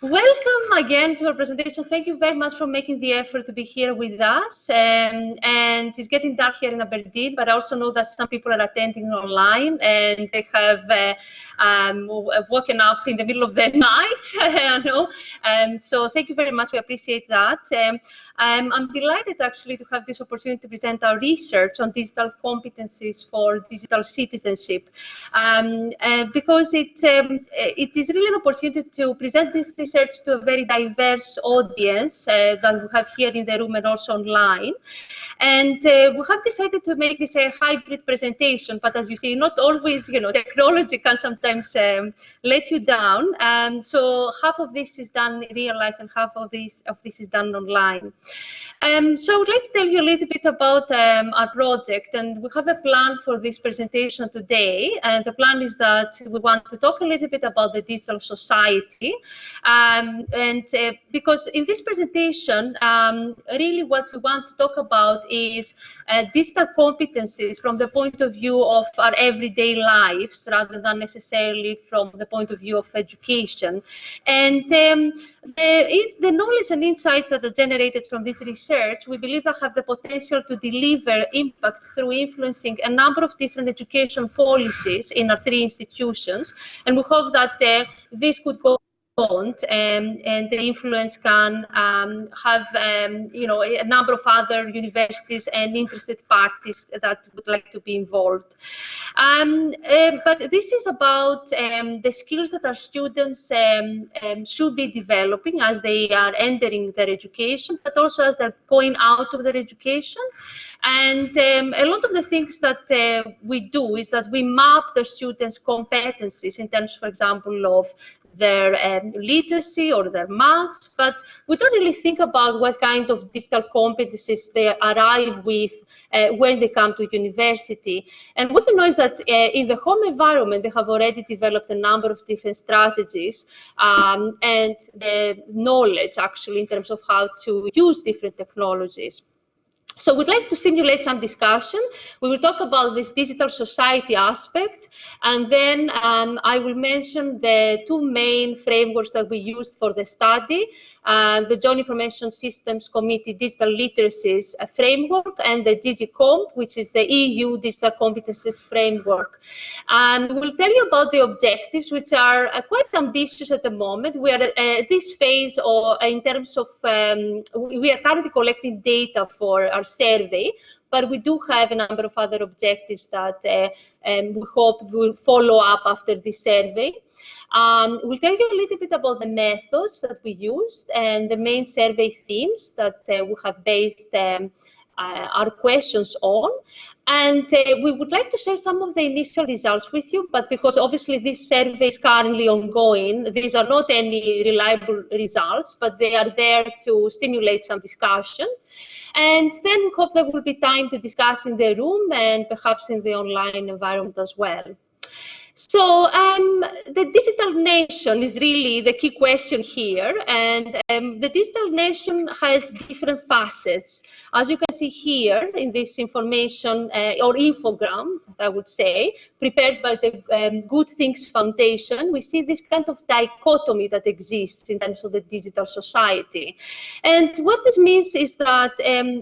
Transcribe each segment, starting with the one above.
Welcome again to our presentation. Thank you very much for making the effort to be here with us. And it's getting dark here in Aberdeen, but I also know that some people are attending online and they have woken up in the middle of the night. I know. So thank you very much. We appreciate that. I'm delighted actually to have this opportunity to present our research on digital competencies for digital citizenship, because it is really an opportunity to present this research to a very diverse audience that we have here in the room and also online. And we have decided to make this a hybrid presentation, but as you see, not always, technology can sometimes let you down. So half of this is done in real life and half of this is done online. So I would like to tell you a little bit about our project, and we have a plan for this presentation today. And the plan is that we want to talk a little bit about the digital society, because in this presentation, really what we want to talk about is digital competencies from the point of view of our everyday lives, rather than necessarily from the point of view of education. And the knowledge and insights that are generated from this research, we believe that have the potential to deliver impact through influencing a number of different education policies in our three institutions. And we hope that this could go on, and the influence can have a number of other universities and interested parties that would like to be involved. But this is about the skills that our students should be developing as they are entering their education, but also as they're going out of their education. And a lot of the things that we do is that we map the students' competencies in terms, for example, of their literacy or their maths, but we don't really think about what kind of digital competencies they arrive with when they come to university. And what we know is that in the home environment, they have already developed a number of different strategies and the knowledge, actually, in terms of how to use different technologies. So we'd like to stimulate some discussion. We will talk about this digital society aspect, and then I will mention the two main frameworks that we used for the study, the Joint Information Systems Committee Digital Literacies Framework and the DigiComp, which is the EU Digital Competencies Framework. And we'll tell you about the objectives, which are quite ambitious at the moment. We are at this phase, or in terms of, we are currently collecting data for our survey, but we do have a number of other objectives that we hope will follow up after this survey. We'll tell you a little bit about the methods that we used and the main survey themes that we have based our questions on. And we would like to share some of the initial results with you, but because obviously this survey is currently ongoing, these are not any reliable results, but they are there to stimulate some discussion. And then we hope there will be time to discuss in the room and perhaps in the online environment as well. So the digital nation is really the key question here, and the digital nation has different facets. As you can see here in this information or infogram, I would say, prepared by the Good Things Foundation, we see this kind of dichotomy that exists in terms of the digital society. And what this means is that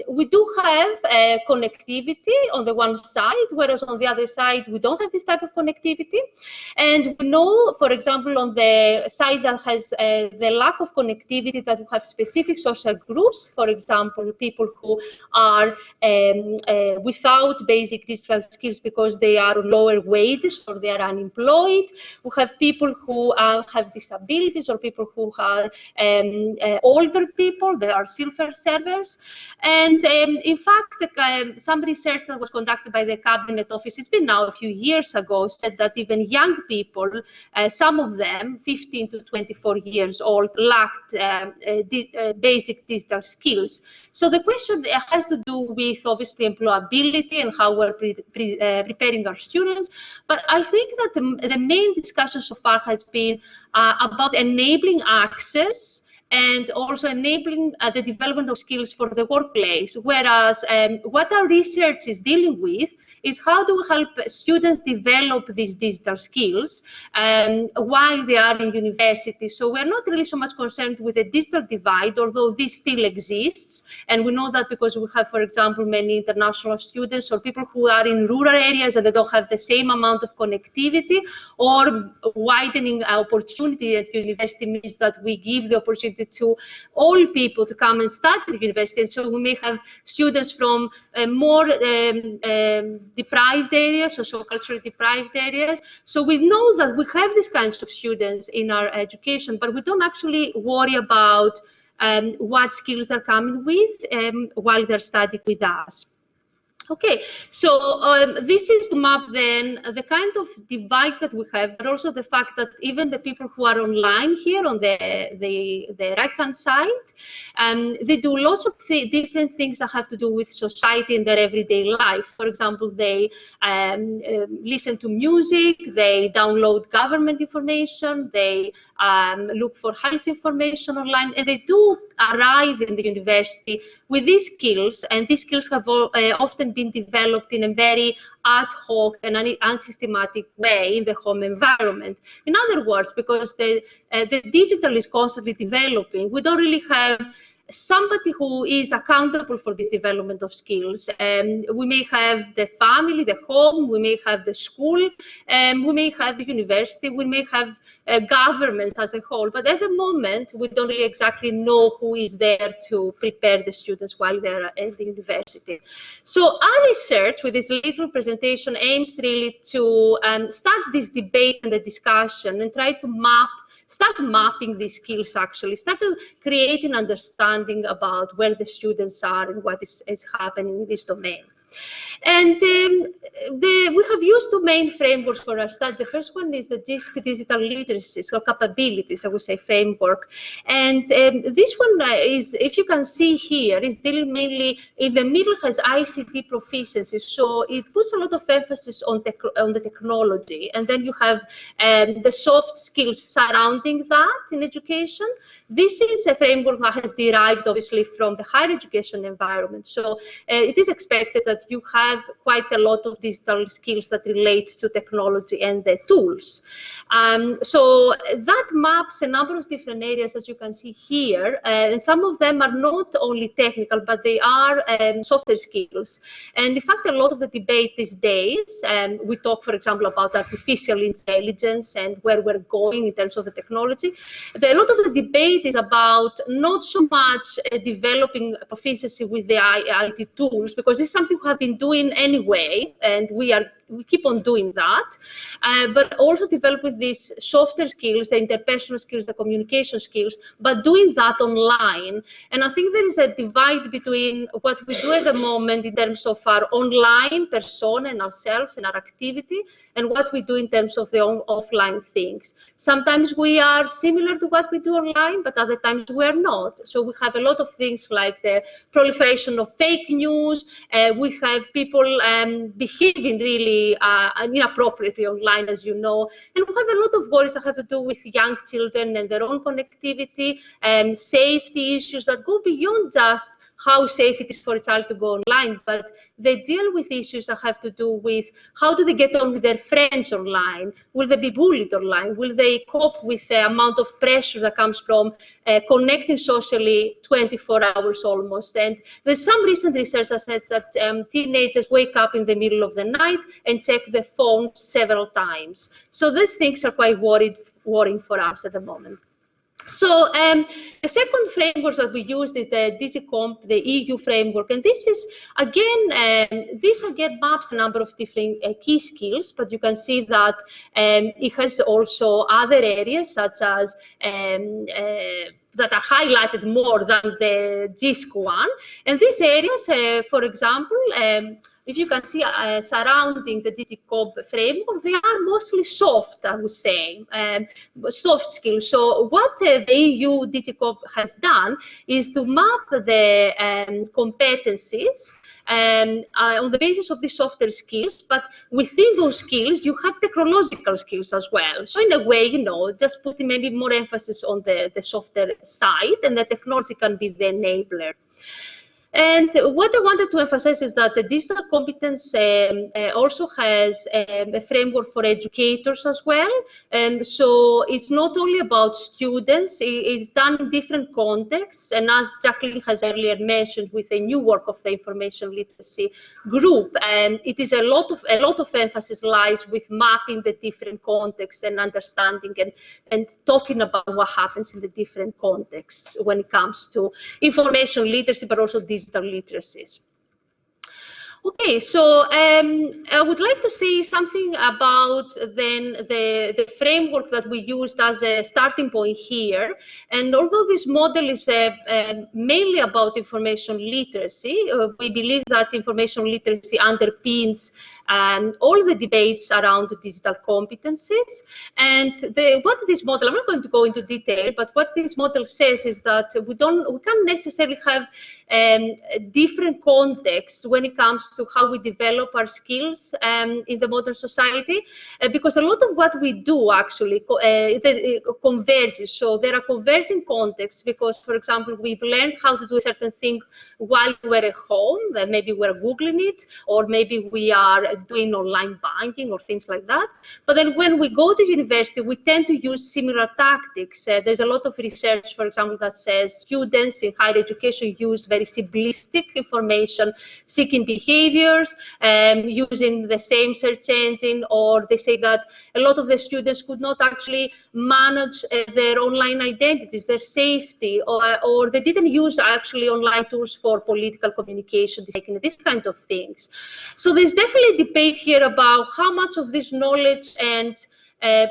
we do have connectivity on the one side, whereas on the other side, we don't have this type of connectivity. And we know, for example, on the side that has the lack of connectivity, that we have specific social groups, for example, people who are without basic digital skills because they are on lower wages or they are unemployed. We have people who have disabilities or people who are older people, they are self-servers. And in fact, some research that was conducted by the Cabinet Office, it's been now a few years ago, said that even young people, some of them, 15 to 24 years old, lacked basic digital skills. So the question has to do with, obviously, employability and how we're preparing our students. But I think that the main discussion so far has been about enabling access and also enabling the development of skills for the workplace. Whereas what our research is dealing with is how do we help students develop these digital skills while they are in university. So we're not really so much concerned with the digital divide, although this still exists. And we know that because we have, for example, many international students or people who are in rural areas and they don't have the same amount of connectivity, or widening opportunity at university means that we give the opportunity to all people to come and study at the university. And so we may have students from more deprived areas, socio-culturally deprived areas. So we know that we have these kinds of students in our education, but we don't actually worry about what skills they're coming with while they're studying with us. Okay, so this is to map then the kind of divide that we have, but also the fact that even the people who are online here on the right-hand side, they do lots of different things that have to do with society and their everyday life. For example, they listen to music, they download government information, they look for health information online, and they do arrive in the university with these skills, and these skills have often been developed in a very ad hoc and unsystematic way in the home environment. In other words, because the digital is constantly developing, we don't really have somebody who is accountable for this development of skills. We may have the family, the home, we may have the school, we may have the university, we may have governments as a whole, but at the moment we don't really exactly know who is there to prepare the students while they're at the university. So our research with this little presentation aims really to start this debate and the discussion and try to start mapping these skills, actually, start to create an understanding about where the students are and what is happening in this domain. And we have used two main frameworks for our study. The first one is the DISC digital literacy, or capabilities, I would say, framework. And this one is, if you can see here, is dealing mainly in the middle has ICT proficiency. So it puts a lot of emphasis on the technology. And then you have the soft skills surrounding that in education. This is a framework that has derived, obviously, from the higher education environment. So it is expected that you have quite a lot of digital skills that relate to technology and the tools. So that maps a number of different areas that you can see here, and some of them are not only technical, but they are softer skills. And in fact, a lot of the debate these days, we talk, for example, about artificial intelligence and where we're going in terms of the technology. A lot of the debate is about not so much developing proficiency with the IT tools, because this is something we have been doing anyway, and we keep on doing that, but also developing these softer skills, the interpersonal skills, the communication skills, but doing that online. And I think there is a divide between what we do at the moment in terms of our online persona and ourselves and our activity, and what we do in terms of the offline things. Sometimes we are similar to what we do online, but other times we are not. So we have a lot of things like the proliferation of fake news. We have people behaving really inappropriately online, as you know. And we have a lot of worries that have to do with young children and their own connectivity, and safety issues that go beyond just how safe it is for a child to go online, but they deal with issues that have to do with how do they get on with their friends online? Will they be bullied online? Will they cope with the amount of pressure that comes from connecting socially 24 hours almost? And there's some recent research that says that teenagers wake up in the middle of the night and check their phone several times. So these things are quite worrying for us at the moment. So the second framework that we used is the DigiComp, the EU framework, and this is again maps a number of different key skills, but you can see that it has also other areas such as that are highlighted more than the DISC one. And these areas, for example, if you can see surrounding the DigiComp framework, they are mostly soft, I would say, soft skills. So what the EU DigiComp has done is to map the competencies on the basis of the softer skills, but within those skills, you have technological skills as well. So in a way, you know, just putting maybe more emphasis on the softer side, and the technology can be the enabler. And what I wanted to emphasize is that the digital competence also has a framework for educators as well. And so it's not only about students, it's done in different contexts. And as Jacqueline has earlier mentioned, with a new work of the information literacy group, and it is a lot of emphasis lies with mapping the different contexts and understanding and talking about what happens in the different contexts when it comes to information literacy, but also digital literacies. Okay, so I would like to say something about then the framework that we used as a starting point here. And although this model is mainly about information literacy, we believe that information literacy underpins all the debates around digital competencies. And what this model, I'm not going to go into detail, but what this model says is that we can't necessarily have different contexts when it comes to how we develop our skills in the modern society, because a lot of what we do actually converges. So there are converging contexts because, for example, we've learned how to do a certain thing while we're at home, maybe we're Googling it, or maybe we are doing online banking or things like that. But then when we go to university, we tend to use similar tactics. There's a lot of research, for example, that says students in higher education use very simplistic information seeking behaviors, using the same search engine, or they say that a lot of the students could not actually manage their online identities, their safety, or they didn't use actually online tools for political communication, this kind of things. So there's definitely debate here about how much of this knowledge and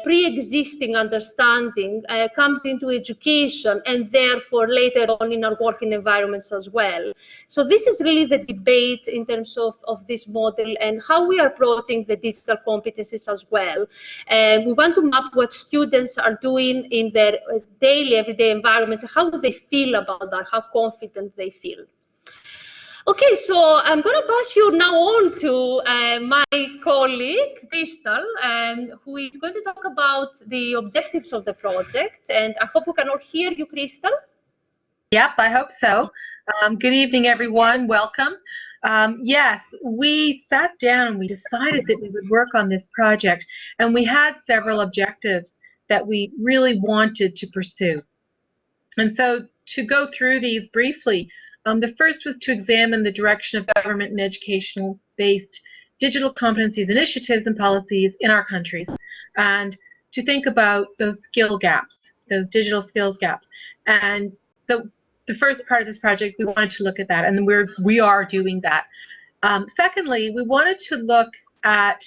pre-existing understanding comes into education and therefore later on in our working environments as well. So this is really the debate in terms of this model and how we are approaching the digital competencies as well. We want to map what students are doing in their daily, everyday environments. How do they feel about that? How confident they feel? Okay, so I'm going to pass you now on to my colleague, Crystal, who is going to talk about the objectives of the project. And I hope we can all hear you, Crystal. Yep, I hope so. Good evening, everyone. Welcome. Yes, we sat down and we decided that we would work on this project, and we had several objectives that we really wanted to pursue. And so to go through these briefly, the first was to examine the direction of government and educational-based digital competencies initiatives and policies in our countries, and to think about those skill gaps, those digital skills gaps. And so the first part of this project, we wanted to look at that, and we are doing that. Secondly, we wanted to look at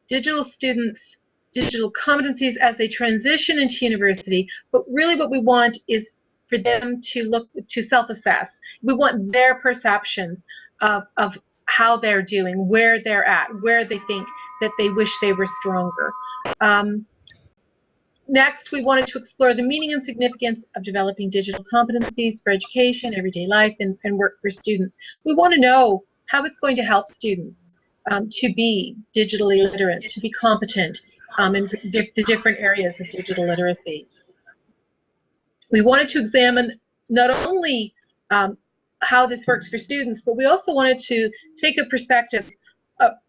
digital students' digital competencies as they transition into university, but really what we want is for them to self-assess. We want their perceptions of how they're doing, where they're at, where they think that they wish they were stronger. Next, we wanted to explore the meaning and significance of developing digital competencies for education, everyday life, and work for students. We want to know how it's going to help students to be digitally literate, to be competent in the different areas of digital literacy. We wanted to examine not only how this works for students, but we also wanted to take a perspective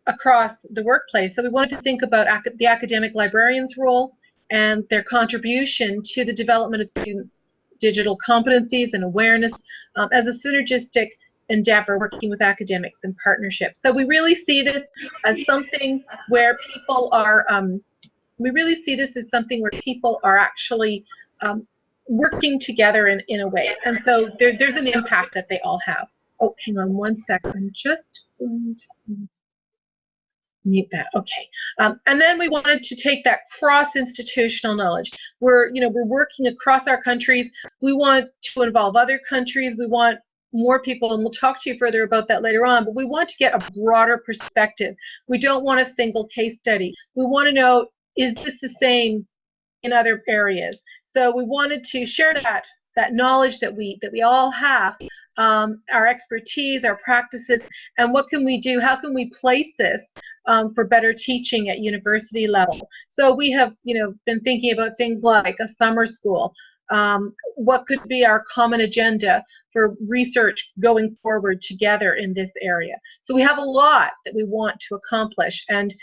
across the workplace. So we wanted to think about the academic librarian's role and their contribution to the development of students' digital competencies and awareness as a synergistic endeavor working with academics in partnership. So we really see this as something where people are, actually working together in a way. And so there's an impact that they all have. Oh, hang on one second. I'm just going to mute that. Okay. And then we wanted to take that cross-institutional knowledge. We're working across our countries. We want to involve other countries. We want more people, and we'll talk to you further about that later on, but we want to get a broader perspective. We don't want a single case study. We want to know, is this the same in other areas? So we wanted to share that knowledge that we all have, our expertise, our practices, and what can we do? How can we place this for better teaching at university level? So we have, been thinking about things like a summer school, what could be our common agenda for research going forward together in this area. So we have a lot that we want to accomplish, and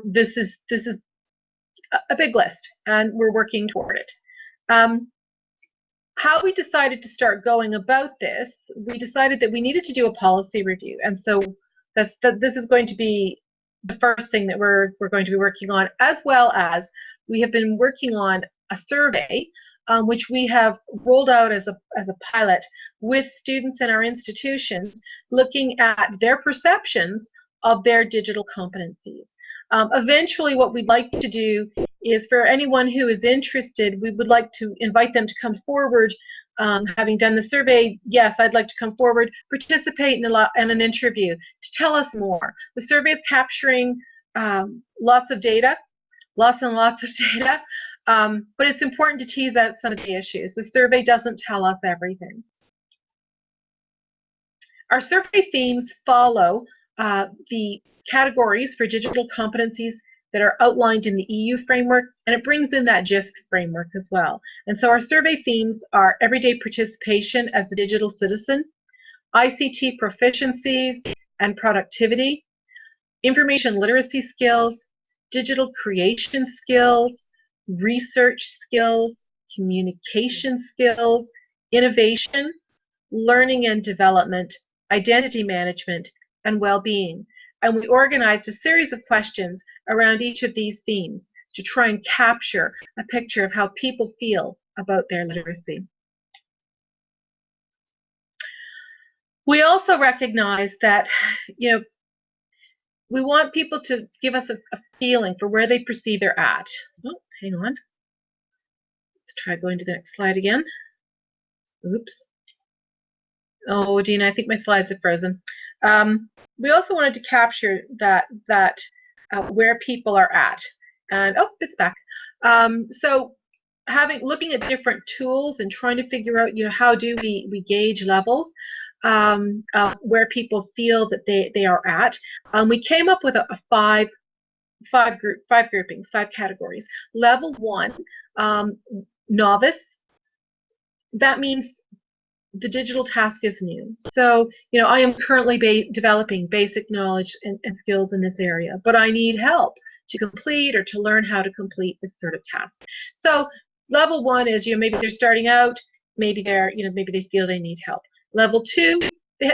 this is a big list, and we're working toward it. How we decided to start going about this, we decided that we needed to do a policy review, and so this is going to be the first thing that we're going to be working on, as well as we have been working on a survey which we have rolled out as a pilot with students in our institutions, looking at their perceptions of their digital competencies. Eventually, what we'd like to do is, for anyone who is interested, we would like to invite them to come forward. Having done the survey, yes, I'd like to come forward, participate in an interview to tell us more. The survey is capturing lots of data, lots and lots of data, but it's important to tease out some of the issues. The survey doesn't tell us everything. Our survey themes follow the categories for digital competencies that are outlined in the EU framework, and it brings in that GISC framework as well. And so our survey themes are everyday participation as a digital citizen, ICT proficiencies and productivity, information literacy skills, digital creation skills, research skills, communication skills, innovation, learning and development, identity management, and well-being. And we organized a series of questions around each of these themes to try and capture a picture of how people feel about their literacy. We also recognize that, we want people to give us a feeling for where they perceive they're at. Oh, hang on. Let's try going to the next slide again. Oops. Oh, Dina, I think my slides are frozen. We also wanted to capture that where people are at, and oh, it's back. So looking at different tools and trying to figure out, how do we gauge levels, where people feel that they are at. We came up with five groupings, 5 categories. Level 1, novice. That means the digital task is new. So, I am currently developing basic knowledge and skills in this area, but I need help to complete or to learn how to complete this sort of task. So, level 1 is, maybe they're starting out, maybe maybe they feel they need help. Level 2,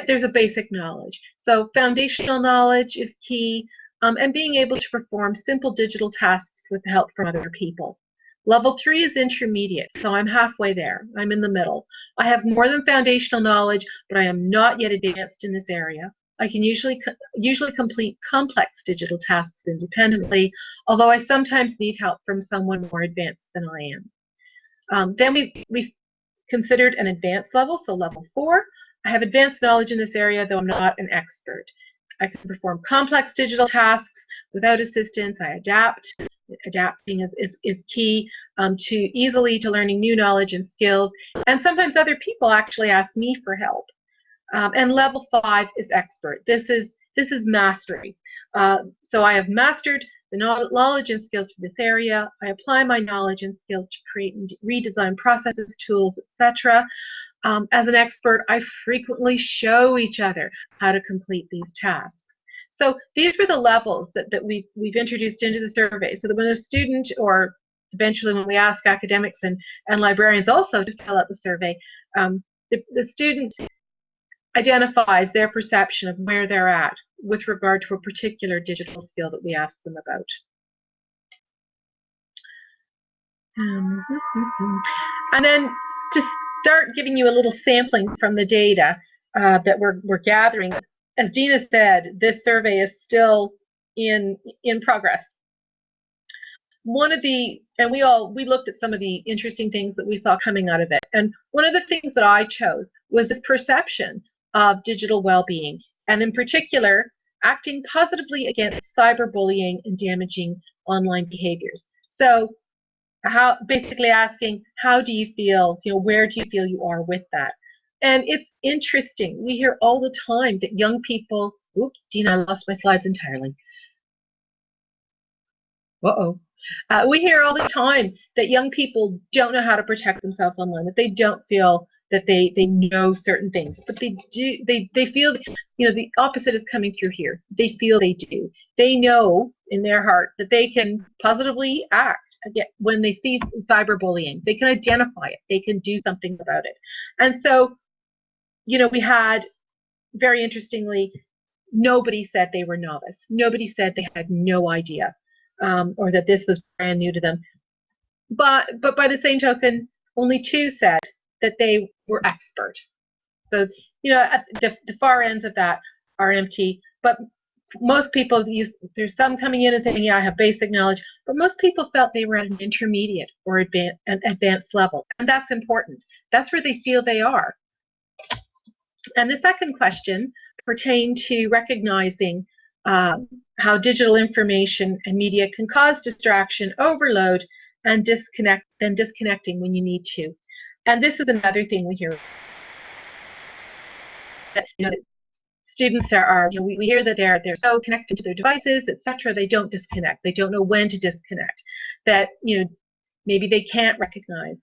there's a basic knowledge. So, foundational knowledge is key, and being able to perform simple digital tasks with help from other people. Level 3 is intermediate, so I'm halfway there. I'm in the middle. I have more than foundational knowledge, but I am not yet advanced in this area. I can usually complete complex digital tasks independently, although I sometimes need help from someone more advanced than I am. Then we considered an advanced level, so level 4. I have advanced knowledge in this area, though I'm not an expert. I can perform complex digital tasks without assistance. I adapt. Adapting is key to learning new knowledge and skills, and sometimes other people actually ask me for help. And level 5 is expert. This is mastery. So I have mastered the knowledge and skills for this area. I apply my knowledge and skills to create and redesign processes, tools, etc. As an expert, I frequently show each other how to complete these tasks. So these were the levels that we've introduced into the survey, so that when a student, or eventually when we ask academics and librarians also to fill out the survey, the student identifies their perception of where they're at with regard to a particular digital skill that we ask them about. And then to start giving you a little sampling from the data that we're gathering, as Dina said, this survey is still in progress. We looked at some of the interesting things that we saw coming out of it, and one of the things that I chose was this perception of digital well-being, and in particular, acting positively against cyberbullying and damaging online behaviors. So, basically asking, how do you feel? Where do you feel you are with that? And it's interesting. We hear all the time that young people. Oops, Dina, I lost my slides entirely. Uh-oh. We hear all the time that young people don't know how to protect themselves online, that they don't feel that they know certain things, but they do. They feel, you know, the opposite is coming through here. They feel they do. They know in their heart that they can positively act again when they see cyberbullying. They can identify it. They can do something about it. And so, you know, we had, very interestingly, nobody said they were novice. Nobody said they had no idea, or that this was brand new to them. But by the same token, only 2 said that they were expert. So, you know, at the far ends of that are empty. But most people there's some coming in and saying, yeah, I have basic knowledge. But most people felt they were at an intermediate or an advanced level. And that's important. That's where they feel they are. And the second question pertained to recognizing how digital information and media can cause distraction, overload, and disconnecting when you need to. And this is another thing we hear. That, you know, students are, you know, we hear that they're so connected to their devices, etc. They don't disconnect. They don't know when to disconnect. That, you know, maybe they can't recognize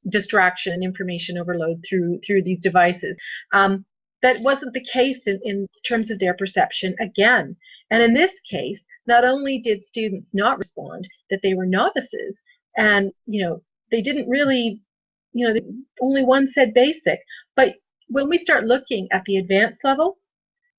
distraction and information overload through these devices. That wasn't the case in terms of their perception again. And in this case, not only did students not respond that they were novices, and, you know, they didn't really, you know, only one said basic, but when we start looking at the advanced level,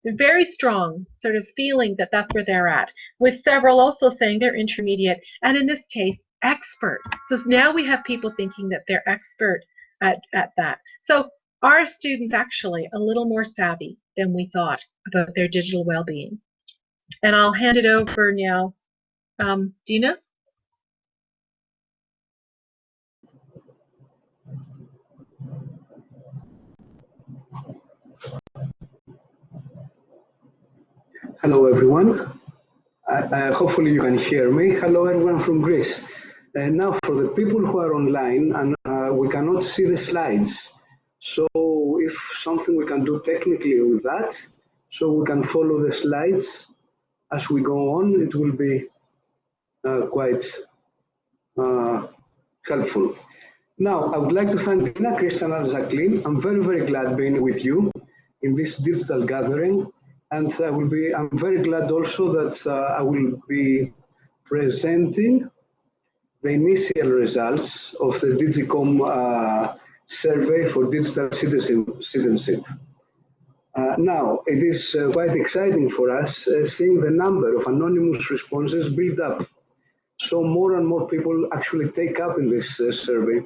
they're very strong sort of feeling that that's where they're at, with several also saying they're intermediate, and in this case, expert. So now we have people thinking that they're expert at that. So are students actually a little more savvy than we thought about their digital well-being? And I'll hand it over now. Dina? Hello, everyone. Hopefully you can hear me. Hello, everyone from Greece. Now, for the people who are online, and we cannot see the slides. So if something we can do technically with that, so we can follow the slides as we go on, it will be quite helpful. Now, I would like to thank Dina, Christian, and Jacqueline. I'm very, very glad being with you in this digital gathering. And I'm very glad also that I will be presenting the initial results of the Digicom survey for digital citizenship. Now, it is quite exciting for us seeing the number of anonymous responses build up. So more and more people actually take up in this survey.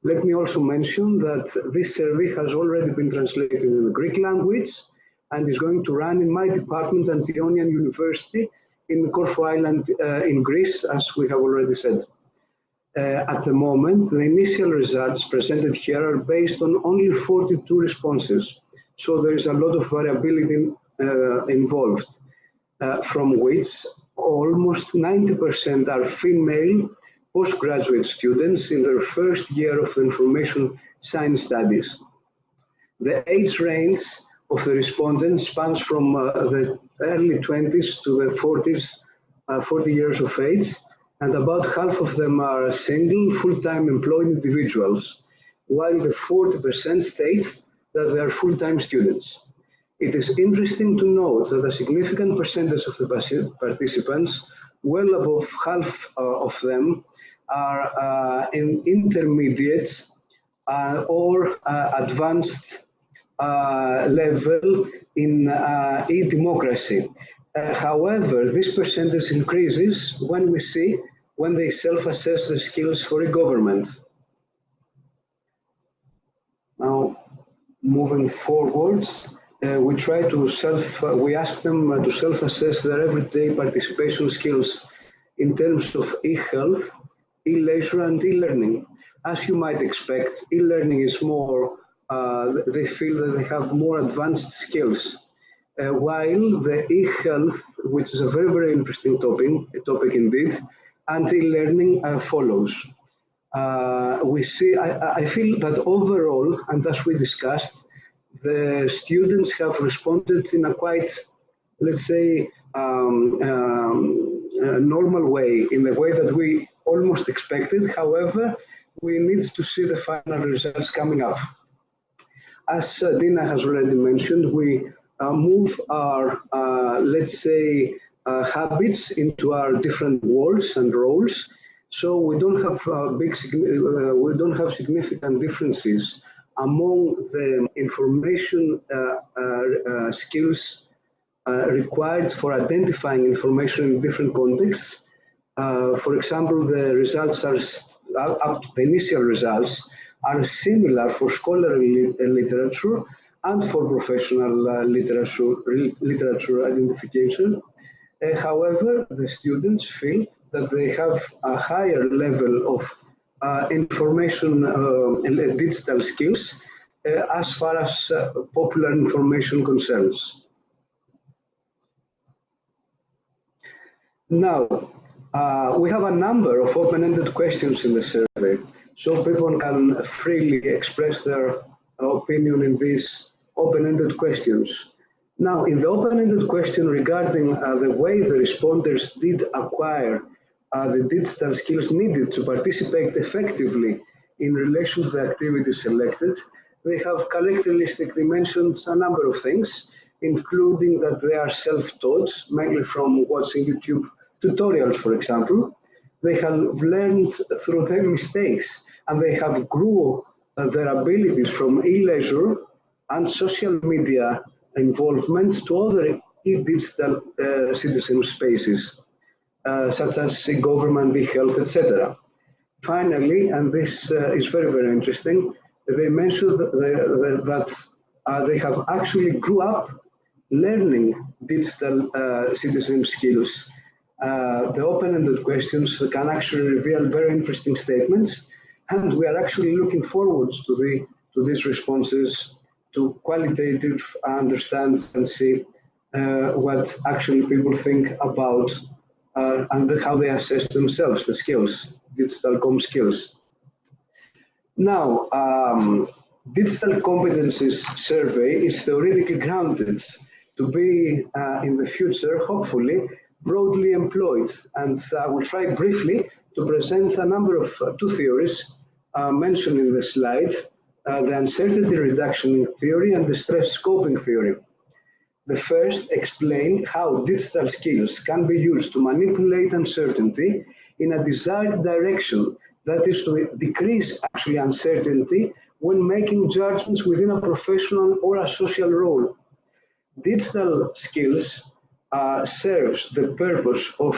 Let me also mention that this survey has already been translated in the Greek language and is going to run in my department, Antonian University, in Corfu Island in Greece, as we have already said. At the moment, the initial results presented here are based on only 42 responses, so there is a lot of variability involved, from which almost 90% are female postgraduate students in their first year of the information science studies. The age range of the respondents spans from the early 20s to the 40s, 40 years of age, and about half of them are single, full-time employed individuals, while the 40% states that they are full-time students. It is interesting to note that a significant percentage of the participants, well above half of them, are in intermediate or advanced level in e-democracy. However, this percentage increases when they self-assess the skills for e-government. Now, moving forward, we try to we ask them to self-assess their everyday participation skills in terms of e-health, e-leisure, and e-learning. As you might expect, e-learning is more, they feel that they have more advanced skills, while the e-health, which is a very, very interesting topic indeed, and e-learning follows. I feel that overall, and as we discussed, the students have responded in a quite, let's say, normal way, in the way that we almost expected. However, we need to see the final results coming up. As Dina has already mentioned, we move our, let's say, habits into our different worlds and roles. So we don't have we don't have significant differences among the information skills required for identifying information in different contexts. For example, the results are up to the initial results are similar for scholarly literature and for professional literature identification. However, the students feel that they have a higher level of information digital skills as far as popular information concerns. Now, we have a number of open-ended questions in the survey, so people can freely express their opinion in these open-ended questions. Now, in the open-ended question regarding the way the responders did acquire the digital skills needed to participate effectively in relation to the activities selected, they have characteristically mentioned a number of things, including that they are self-taught, mainly from watching YouTube tutorials, for example. They have learned through their mistakes, and they have grew their abilities from e-leisure and social media involvement to other e-digital citizen spaces, such as government, e-health, etc. Finally, and this is very, very interesting, they mentioned that they have actually grew up learning digital citizen skills. The open-ended questions can actually reveal very interesting statements, and we are actually looking forward to these responses, to qualitative understands and see what actually people think about and how they assess themselves, the skills, digital skills. Now, digital competencies survey is theoretically grounded to be in the future, hopefully, broadly employed, and I will try briefly to present a number of two theories mentioned in the slide, the uncertainty reduction theory and the stress scoping theory. The first explain how digital skills can be used to manipulate uncertainty in a desired direction, that is to decrease actually uncertainty when making judgments within a professional or a social role. Digital skills serves the purpose of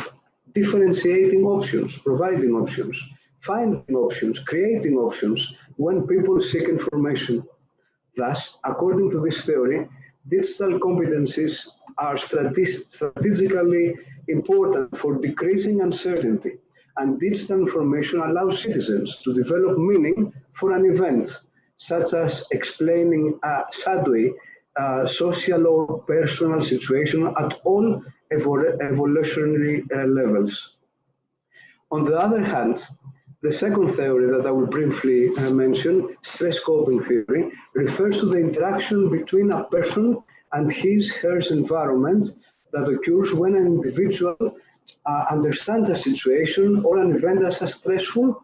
differentiating options, providing options, finding options, creating options when people seek information. Thus, according to this theory, digital competencies are strategically important for decreasing uncertainty, and digital information allows citizens to develop meaning for an event, such as explaining a shadowy social or personal situation at all evolutionary levels. On the other hand, the second theory that I will briefly mention, stress coping theory, refers to the interaction between a person and her environment that occurs when an individual understands a situation or an event as a stressful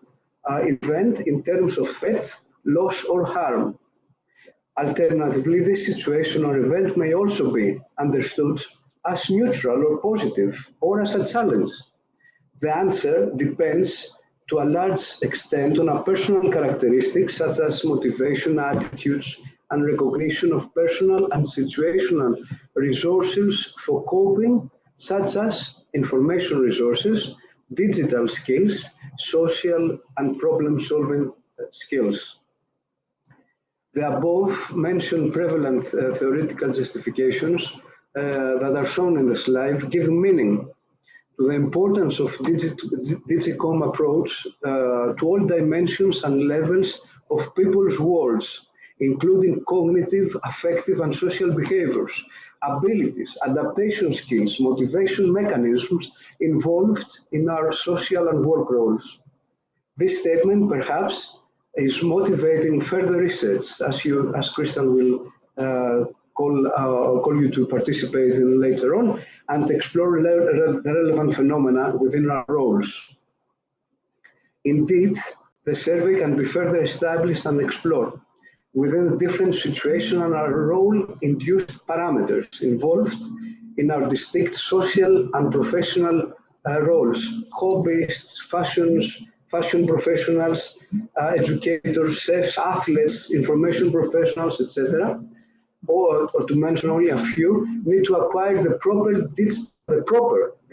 event in terms of threat, loss, or harm. Alternatively, this situation or event may also be understood as neutral or positive, or as a challenge. The answer depends to a large extent on a personal characteristics such as motivation, attitudes, and recognition of personal and situational resources for coping, such as information resources, digital skills, social and problem-solving skills. The above mentioned prevalent theoretical justifications that are shown in the slide give meaning to the importance of Digicom approach to all dimensions and levels of people's worlds, including cognitive, affective, and social behaviors, abilities, adaptation skills, motivation mechanisms involved in our social and work roles. This statement, perhaps, is motivating further research, as Crystal will call you to participate in later on and explore the relevant phenomena within our roles. Indeed, the survey can be further established and explored within the different situational and role-induced parameters involved in our distinct social and professional roles: hobbyists, fashion professionals, educators, chefs, athletes, information professionals, etc. Or to mention only a few, need to acquire the proper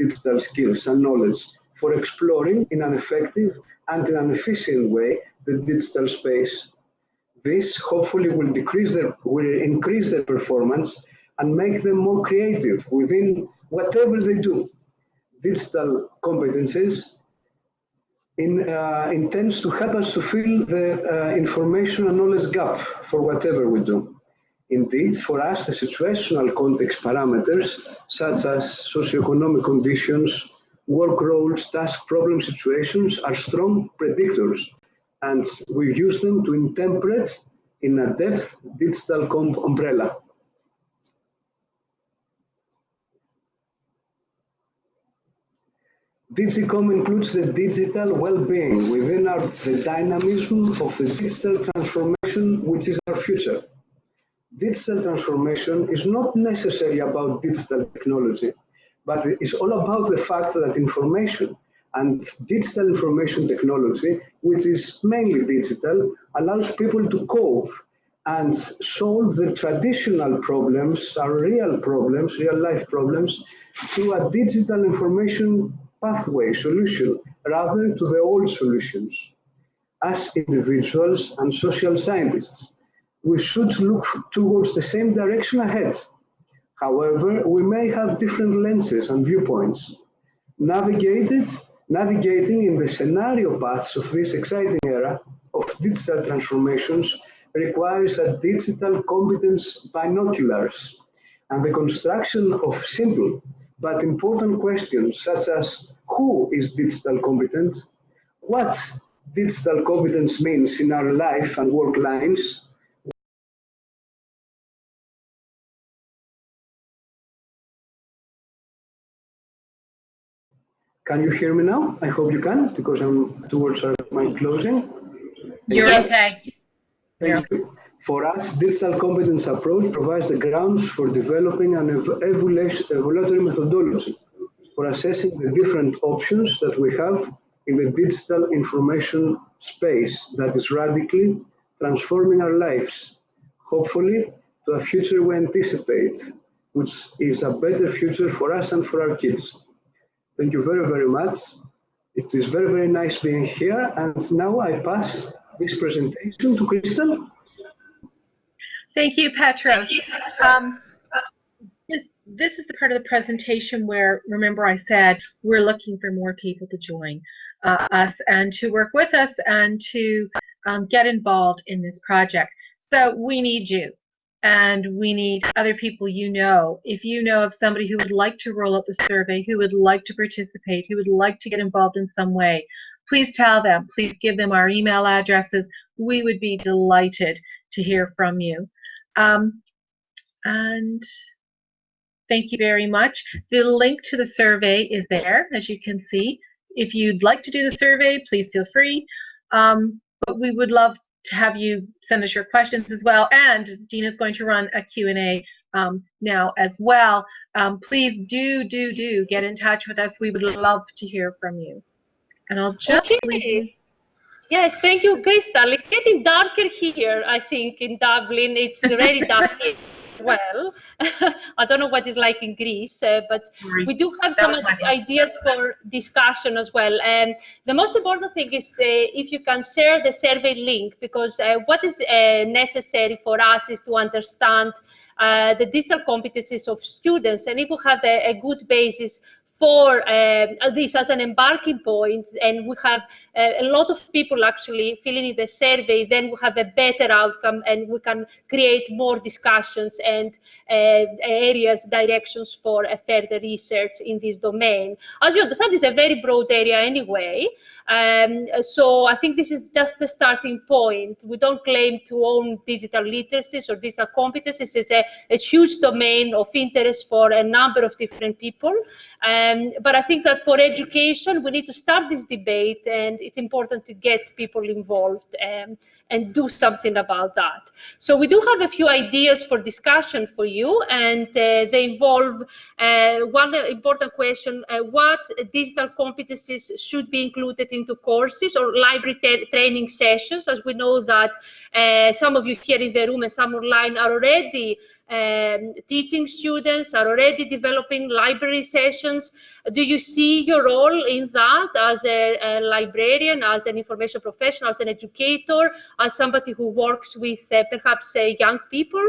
digital skills and knowledge for exploring in an effective and in an efficient way the digital space. This hopefully will increase their performance and make them more creative within whatever they do. Digital competencies intends to help us to fill the information and knowledge gap for whatever we do. Indeed, for us, the situational context parameters, such as socioeconomic conditions, work roles, task problem situations, are strong predictors, and we use them to interpret in a depth digital umbrella. Digicom includes the digital well-being within the dynamism of the digital transformation, which is our future. Digital transformation is not necessarily about digital technology, but it is all about the fact that information and digital information technology, which is mainly digital, allows people to cope and solve the traditional problems, our real problems, real life problems, through a digital information pathway solution rather to the old solutions. As individuals and social scientists, we should look towards the same direction ahead. However, we may have different lenses and viewpoints. Navigating in the scenario paths of this exciting era of digital transformations requires a digital competence binoculars and the construction of simple but important questions such as who is digital competent, what digital competence means in our life and work lines. Can you hear me now? I hope you can, because I'm towards my closing. You're okay. Thank you. For us, digital competence approach provides the grounds for developing an evaluatory methodology for assessing the different options that we have in the digital information space that is radically transforming our lives, hopefully to a future we anticipate, which is a better future for us and for our kids. Thank you very, very much. It is very, very nice being here. And now I pass this presentation to Crystal. Thank you, Petros. This is the part of the presentation where, remember I said, we're looking for more people to join us and to work with us and to get involved in this project. So we need you. And we need other people you know. If you know of somebody who would like to roll out the survey, who would like to participate, who would like to get involved in some way, please tell them. Please give them our email addresses. We would be delighted to hear from you. And thank you very much. The link to the survey is there, as you can see. If you'd like to do the survey, please feel free. But we would love to have you send us your questions as well. And Dina's going to run a Q&A now as well. Please do get in touch with us. We would love to hear from you. And I'll just leave you. Yes, thank you, Crystal. It's getting darker here, I think, in Dublin. It's very dark here as well. I don't know what it's like in Greece, but we do have some ideas for discussion as well. And the most important thing is if you can share the survey link, because what is necessary for us is to understand the digital competencies of students, and if we have a good basis for this as an embarking point, and we have a lot of people actually filling in the survey, then we have a better outcome and we can create more discussions and areas, directions for further research in this domain. As you understand, it's a very broad area anyway. So I think this is just the starting point. We don't claim to own digital literacies or digital competencies. It's a huge domain of interest for a number of different people. But I think that for education, we need to start this debate, and it's important to get people involved and do something about that. So we do have a few ideas for discussion for you, and they involve one important question: what digital competencies should be included into courses or library training sessions? As we know that some of you here in the room and some online are already teaching students, are already developing library sessions. Do you see your role in that as a librarian, as an information professional, as an educator, as somebody who works with perhaps young people?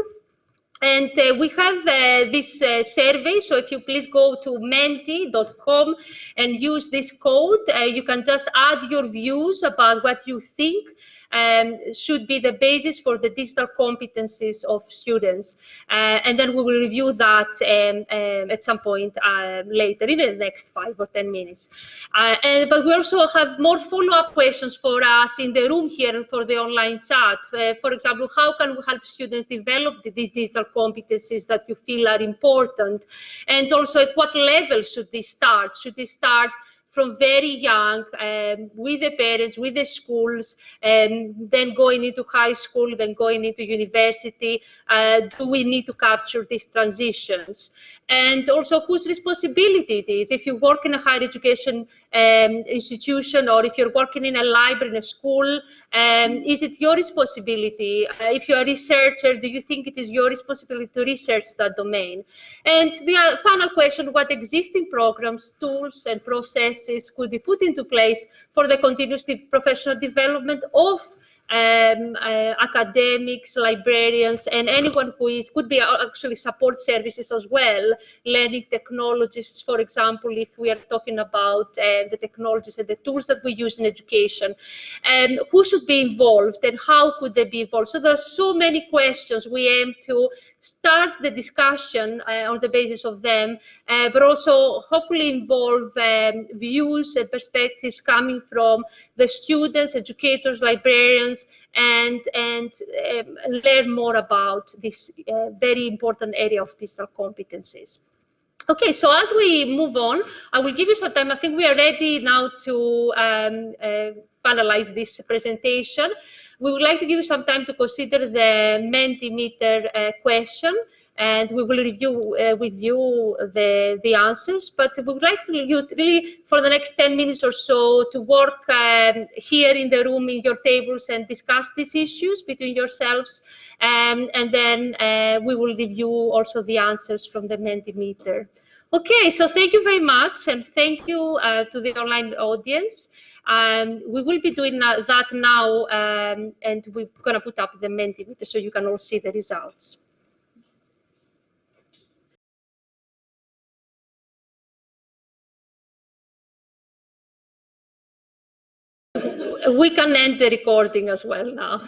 And we have this survey, so if you please go to menti.com and use this code, you can just add your views about what you think should be the basis for the digital competencies of students. And then we will review that at some point later, in the next 5 or 10 minutes. But we also have more follow-up questions for us in the room here and for the online chat. For example, how can we help students develop these digital competencies that you feel are important? And also, at what level should they start? Should they start from very young, with the parents, with the schools, and then going into high school, then going into university? Do we need to capture these transitions? And also, whose responsibility it is? If you work in a higher education institution, or if you're working in a library, in a school, is it your responsibility? If you're a researcher, do you think it is your responsibility to research that domain? And the final question: what existing programs, tools, and processes could be put into place for the continuous professional development of academics, librarians, and anyone who could be actually support services as well, learning technologies, for example, if we are talking about the technologies and the tools that we use in education, and who should be involved and how could they be involved? So there are so many questions. We aim to start the discussion on the basis of them, but also hopefully involve views and perspectives coming from the students, educators, librarians, and learn more about this very important area of digital competencies. Okay, so as we move on, I will give you some time. I think we are ready now to finalize this presentation. We would like to give you some time to consider the Mentimeter question, and we will review with you the answers. But we would like you to really, for the next 10 minutes or so, to work here in the room, in your tables, and discuss these issues between yourselves. And then we will review also the answers from the Mentimeter. Okay, so thank you very much, and thank you to the online audience. We will be doing that now, and we're going to put up the Mentimeter so you can all see the results. We can end the recording as well now.